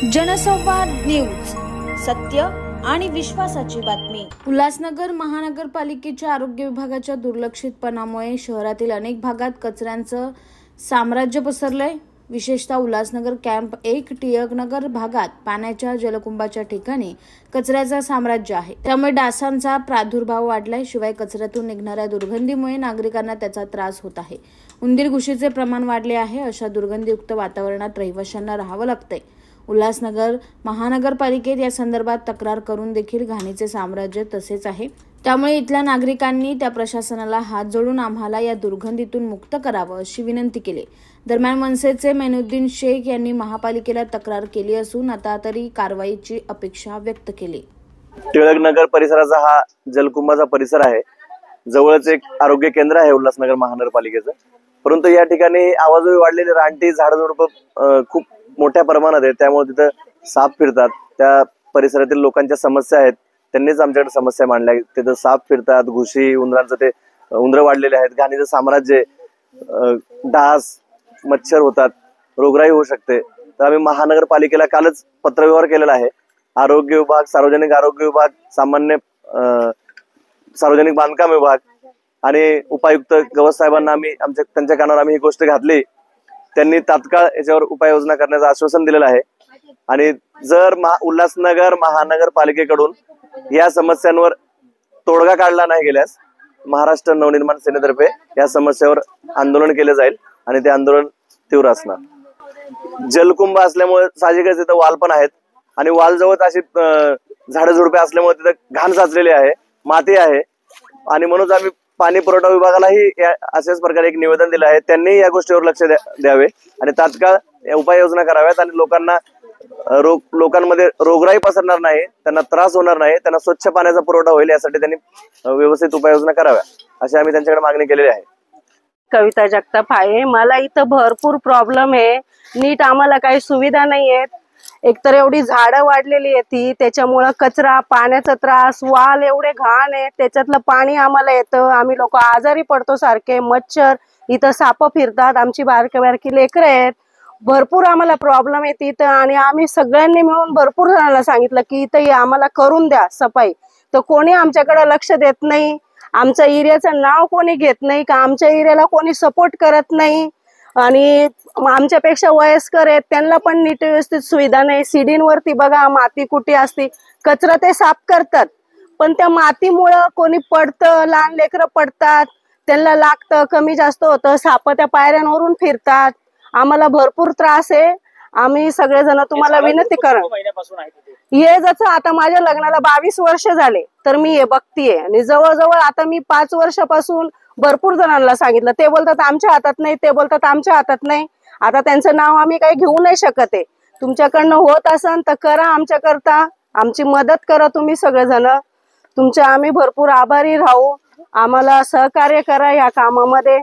जनसंवाद न्यूज, सत्य आणि विश्वासाची बातमी। उल्हासनगर महानगरपालिकेच्या आरोग्य विभागाच्या दुर्लक्षितपणामुळे शहरातील अनेक भागात कचऱ्यांचं साम्राज्य पसरलंय। विशेषतः उल्हासनगर कॅम्प 1 टिळकनगर भागात पाण्याच्या जलकुंभाच्या ठिकाणी कचऱ्याचं साम्राज्य आहे। त्यामुळे डासांचा प्रादुर्भाव वाढलाय। शिवाय कचऱ्यातून निघणाऱ्या दुर्गंधीमुळे नागरिकांना त्याचा त्रास होत आहे। उंदीर घुशीचे प्रमाण वाढले आहे। अशा दुर्गंधीयुक्त वातावरणात रहिवाशांना राहावं लागतंय। उल्हासनगर महानगरपालिकेत या संदर्भात तक्रार करून देखील घाणीचे साम्राज्य तसेच आहे। त्यामुळे इथल्या नागरिकांनी त्या प्रशासनाला हात जोडून आम्हाला या दुर्गंधीतून मुक्त करावं अशी विनंती केली। दरम्यान मनसेचे मेनुद्दीन शेख यांनी महापालिकेला तक्रार केली असून आता तरी कारवाईची अपेक्षा व्यक्त केली। टिळकनगर परिसराचा हा जलकुंभाचा परिसर आहे। जवळच एक आरोग्य केंद्र आहे उल्हासनगर महानगरपालिकेचं, परंतु या ठिकाणी आवाजोवी वाढलेले रानटी झाडझुडपं खूप मोठ्या प्रमाणात आहे। त्यामुळे तिथं साप फिरतात। त्या परिसरातील लोकांच्या समस्या आहेत, त्यांनीच आमच्याकडे समस्या मांडल्या। तिथं साप फिरतात, घुशी, उंदरांचं ते उंदरं वाढलेले आहेत, घाणीचं साम्राज्य, डास, मच्छर होतात, रोगराई होऊ शकते। तर आम्ही महानगरपालिकेला कालच पत्रव्यवहार केलेला आहे। आरोग्य विभाग, सार्वजनिक आरोग्य विभाग, सामान्य सार्वजनिक बांधकाम विभाग आणि उपायुक्त गवस साहेबांना आम्ही त्यांच्या कानावर आम्ही ही गोष्ट घातली। त्यांनी तात्काळ याच्यावर उपाययोजना करण्याचं आश्वासन दिलेलं आहे। आणि जर उल्हासनगर महानगरपालिकेकडून या समस्यांवर तोडगा काढला नाही गेल्यास महाराष्ट्र नवनिर्माण सेनेतर्फे या समस्येवर आंदोलन केले जाईल आणि ते आंदोलन तीव्र असणार। जलकुंभ असल्यामुळे साहजिकच तिथं वाल पण आहेत आणि वालजवळ अशी झाडं झुडपे असल्यामुळे तिथं घाण साचलेली आहे, माती आहे आणि म्हणून आम्ही पाणी पुरवठा विभागालाही अशाच प्रकारे एक निवेदन दिलं आहे। त्यांनी या गोष्टीवर लक्ष द्यावे आणि तात्काळ उपाययोजना कराव्यात आणि लोकांमध्ये रोगराई पसरणार नाही, त्यांना त्रास होणार नाही, त्यांना स्वच्छ पाण्याचा पुरवठा होईल यासाठी त्यांनी व्यवस्थित उपाययोजना कराव्या अशी आम्ही त्यांच्याकडे मागणी केलेली आहे। कविता जगताप आहे। मला इथं भरपूर प्रॉब्लेम आहे, नीट आम्हाला काही सुविधा नाही आहेत। एकतर एवढी झाडं वाढलेली आहे ती, त्याच्यामुळे कचरा, पाण्याचा त्रास, वाल एवढे घाण आहे, त्याच्यातलं पाणी आम्हाला येतं, आम्ही लोक आजारी पडतो सारखे। मच्छर, इथं साप फिरतात, आमची बारकी बारकी लेकरं आहेत, भरपूर आम्हाला प्रॉब्लेम आहे इथं। आणि आम्ही सगळ्यांनी मिळून भरपूर जणांना सांगितलं की इथं आम्हाला करून द्या सफाई, तर कोणी आमच्याकडे लक्ष देत नाही। आमच्या एरियाचं नाव कोणी घेत नाही, का आमच्या एरियाला कोणी सपोर्ट करत नाही। आणि आमच्यापेक्षा वयस्कर आहेत, त्यांना पण नीट व्यवस्थित सुविधा नाही। सीडींवरती बघा माती कुठे असते, कचरा ते साफ करतात, पण त्या मातीमुळं कोणी पडतं, लहान लेकरं पडतात, त्यांना लागतं, कमी जास्त होतं, साप त्या पायऱ्यांवरून फिरतात, आम्हाला भरपूर त्रास आहे। आम्ही सगळेजण तुम्हाला विनंती करा, हे जसं आता माझ्या लग्नाला 22 वर्ष झाले तर मी हे बघतीये आणि जवळजवळ आता मी 5 वर्षापासून भरपूर जणांना सांगितलं, ते बोलतात आमच्या हातात नाही, ते बोलतात आमच्या हातात नाही। आता त्यांचं नाव आम्ही काही घेऊ नाही शकत आहे। तुमच्याकडनं होत असेल तर करा, आमच्याकरता आमची मदत करा तुम्ही सगळेजण, तुमचे आम्ही भरपूर आभारी राहू, आम्हाला सहकार्य करा या कामामध्ये।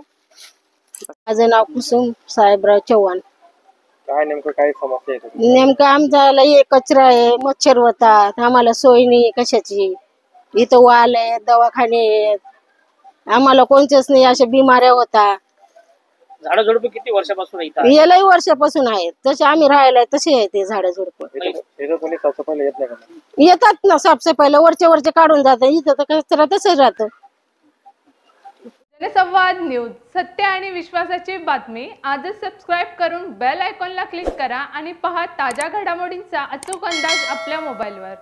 माझं नाव कुसुम साहेबराव चव्हाण। काय समस्या आहे? नेमकं आमचा लय कचरा आहे, मच्छर होतात, आम्हाला सोय नाही कशाची, इथं वाल आहे, दवाखाने आहेत, आम्हाला कोणतेच नाही, अशा बिमाऱ्या होतात। झाडं झुडपं किती वर्षापासून लई वर्षापासून आहेत, तसे आम्ही राहायला तसे आहे ते झाडं झुडपं। येतात ना साफसफाईला, वरचे काढून जातात, इथं तर कचरा तसंच राहतं। जनसंवाद न्यूज, सत्य आणि विश्वासाची बातमी। आजच सबस्क्राईब करून बेल आयकॉनला क्लिक करा आणि पहा ताज्या घडामोडींचा अचूक अंदाज आपल्या मोबाईलवर।